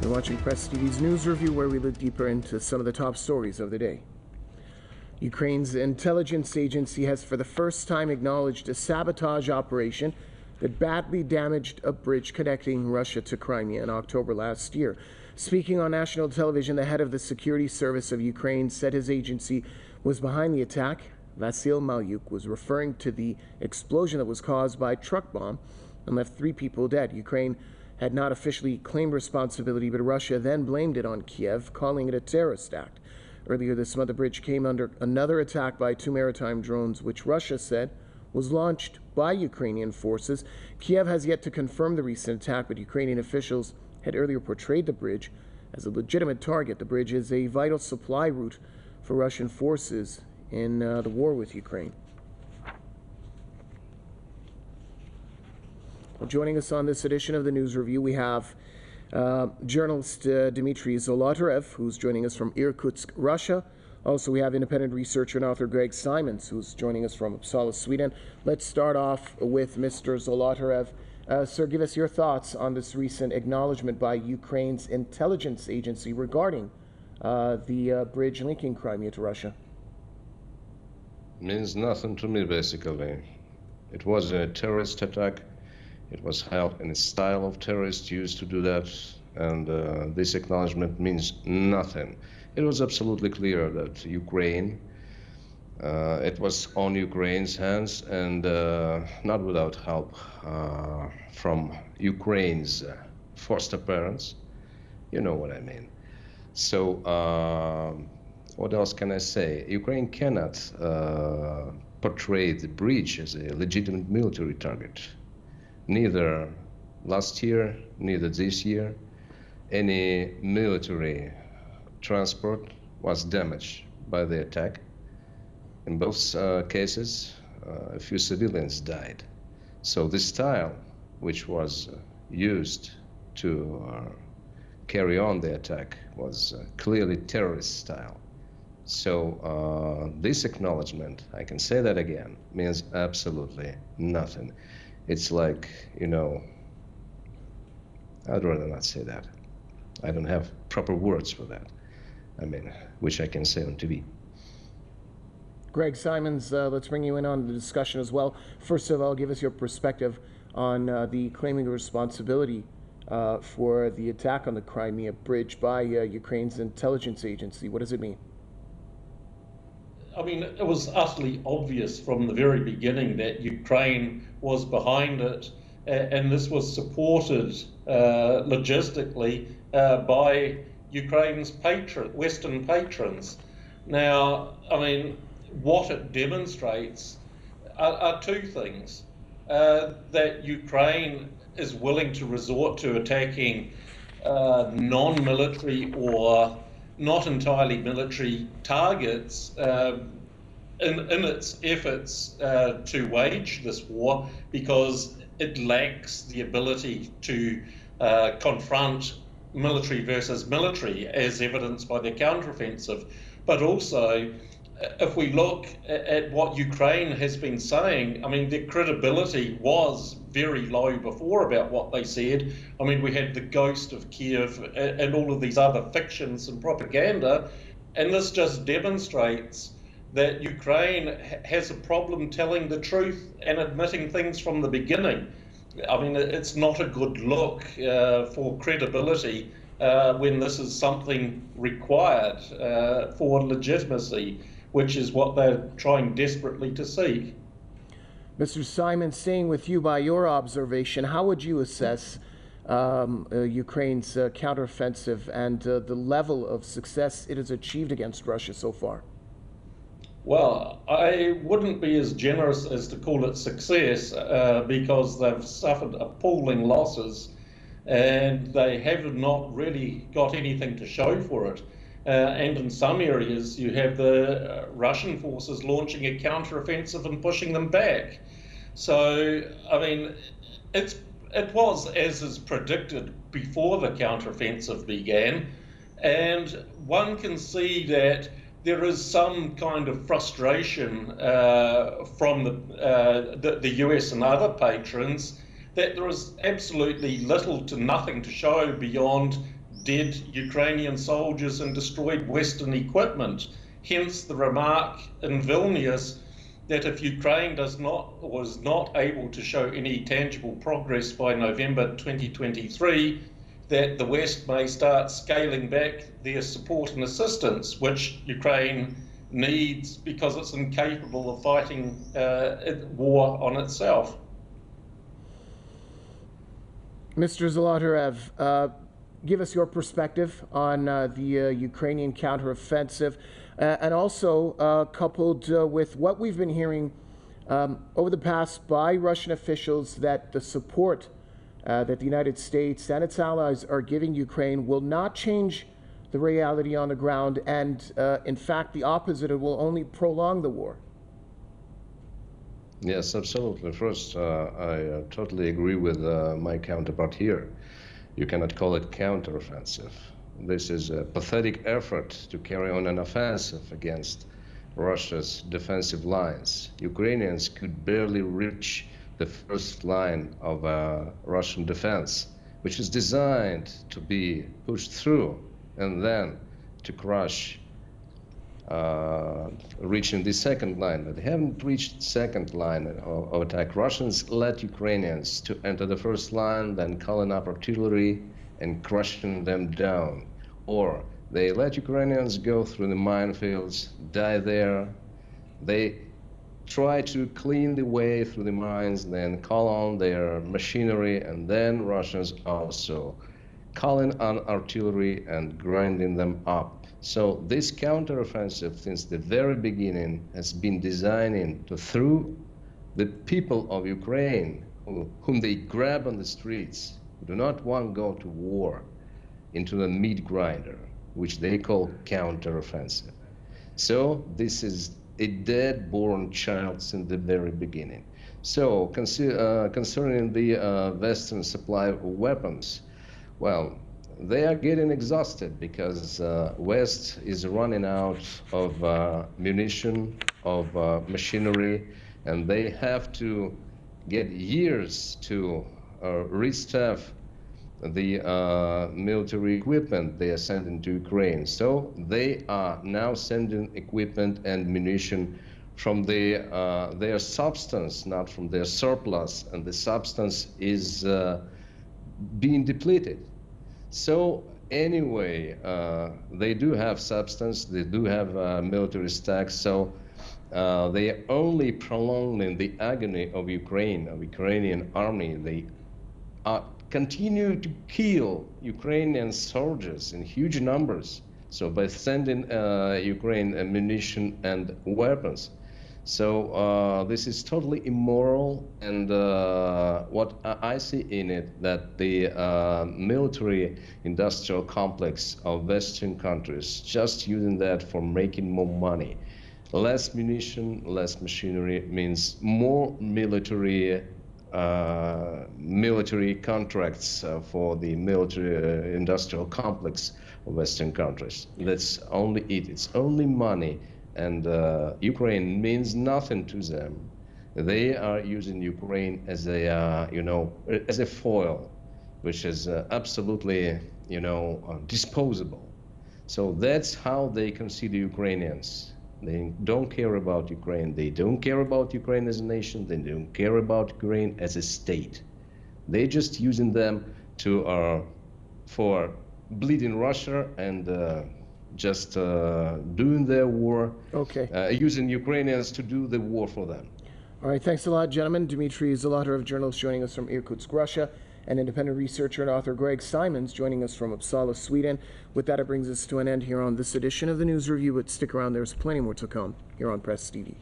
You're watching Press TV's news review, where we look deeper into some of the top stories of the day. Ukraine's intelligence agency has for the first time acknowledged a sabotage operation that badly damaged a bridge connecting Russia to Crimea in October last year. Speaking on national television, the head of the security service of Ukraine said his agency was behind the attack. Vasyl Malyuk was referring to the explosion that was caused by a truck bomb and left 3 people dead. Ukraine had not officially claimed responsibility, but Russia then blamed it on Kiev, calling it a terrorist act. Earlier this month, the bridge came under another attack by 2 maritime drones, which Russia said was launched by Ukrainian forces. Kiev has yet to confirm the recent attack, but Ukrainian officials had earlier portrayed the bridge as a legitimate target. The bridge is a vital supply route for Russian forces in the war with Ukraine. Well, joining us on this edition of the News Review, we have journalist Dmitry Zolotarev, who's joining us from Irkutsk, Russia. Also, we have independent researcher and author Greg Simons, who's joining us from Uppsala, Sweden. Let's start off with Mr. Zolotarev. Sir, give us your thoughts on this recent acknowledgement by Ukraine's intelligence agency regarding the bridge linking Crimea to Russia. Means nothing to me, basically. It was a terrorist attack. It was held in a style of terrorists used to do that, and this acknowledgement means nothing. It was absolutely clear that Ukraine, it was on Ukraine's hands, and not without help from Ukraine's foster parents. You know what I mean. So what else can I say? Ukraine cannot portray the bridge as a legitimate military target. Neither last year, neither this year, any military transport was damaged by the attack. In both cases, a few civilians died. So the style which was used to carry on the attack was clearly terrorist style. So this acknowledgement, I can say that again, means absolutely nothing. It's like, you know, I'd rather not say that. I don't have proper words for that. I mean, which I can say on TV. Greg Simons, let's bring you in on the discussion as well. First of all, give us your perspective on the claiming of responsibility for the attack on the Crimea bridge by Ukraine's intelligence agency. What does it mean? I mean, it was utterly obvious from the very beginning that Ukraine was behind it, and this was supported logistically by Ukraine's Western patrons. Now, I mean, what it demonstrates are 2 things. That Ukraine is willing to resort to attacking non-military or not entirely military targets in its efforts to wage this war, because it lacks the ability to confront military versus military, as evidenced by the counteroffensive. But also, if we look at what Ukraine has been saying, I mean, their credibility was very low before about what they said. I mean, we had the ghost of Kiev and all of these other fictions and propaganda, and this just demonstrates that Ukraine has a problem telling the truth and admitting things from the beginning. I mean, it's not a good look for credibility when this is something required for legitimacy, which is what they're trying desperately to seek. Mr. Simon, staying with you, by your observation, how would you assess Ukraine's counteroffensive and the level of success it has achieved against Russia so far? Well, I wouldn't be as generous as to call it success because they've suffered appalling losses and they have not really got anything to show for it. And in some areas, you have the Russian forces launching a counteroffensive and pushing them back. So, I mean, it was as is predicted before the counteroffensive began, and one can see that there is some kind of frustration from the US and other patrons that there is absolutely little to nothing to show beyond dead Ukrainian soldiers and destroyed Western equipment. Hence the remark in Vilnius that if Ukraine was not able to show any tangible progress by November 2023, that the West may start scaling back their support and assistance, which Ukraine needs because it's incapable of fighting war on itself. Mr. Zolotarev, give us your perspective on the Ukrainian counteroffensive, and also coupled with what we've been hearing over the past by Russian officials, that the support that the United States and its allies are giving Ukraine will not change the reality on the ground, and in fact the opposite, it will only prolong the war. Yes, absolutely. First, I totally agree with my counterpart here. You cannot call it counteroffensive. This is a pathetic effort to carry on an offensive against Russia's defensive lines. Ukrainians could barely reach the first line of Russian defense, which is designed to be pushed through and then to crush, reaching the second line. But they haven't reached the second line of attack. Russians let Ukrainians to enter the first line, then calling up artillery and crushing them down. Or they let Ukrainians go through the minefields, die there. They try to clean the way through the mines, then call on their machinery, and then Russians also calling on artillery and grinding them up. So this counteroffensive, since the very beginning, has been designing to throw the people of Ukraine, whom they grab on the streets, who do not want to go to war, into the meat grinder, which they call counteroffensive. So this is a dead-born child since the very beginning. So concerning the Western supply of weapons, well, they are getting exhausted because West is running out of munition, of machinery, and they have to get years to restaff the military equipment they are sending to Ukraine. So they are now sending equipment and munition from their substance, not from their surplus, and the substance is being depleted. So anyway, they do have substance, they do have military stacks, so they are only prolonging the agony of Ukraine, of Ukrainian army. They continue to kill Ukrainian soldiers in huge numbers, so by sending Ukraine ammunition and weapons. So this is totally immoral, and what I see in it, that the military industrial complex of Western countries just using that for making more money. Less munition, less machinery means more military contracts for the military industrial complex of Western countries. That's only it. It's only money. And Ukraine means nothing to them. They are using Ukraine as a, as a foil, which is absolutely, disposable. So that's how they consider Ukrainians. They don't care about Ukraine. They don't care about Ukraine as a nation. They don't care about Ukraine as a state. They're just using them to for bleeding Russia and just doing their war, using Ukrainians to do the war for them. All right, thanks a lot, gentlemen. Dmitry Zolotarev, journalist, joining us from Irkutsk, Russia, and independent researcher and author Greg Simons joining us from Uppsala, Sweden. With that, it brings us to an end here on this edition of the News Review, but stick around, there's plenty more to come here on Press TV.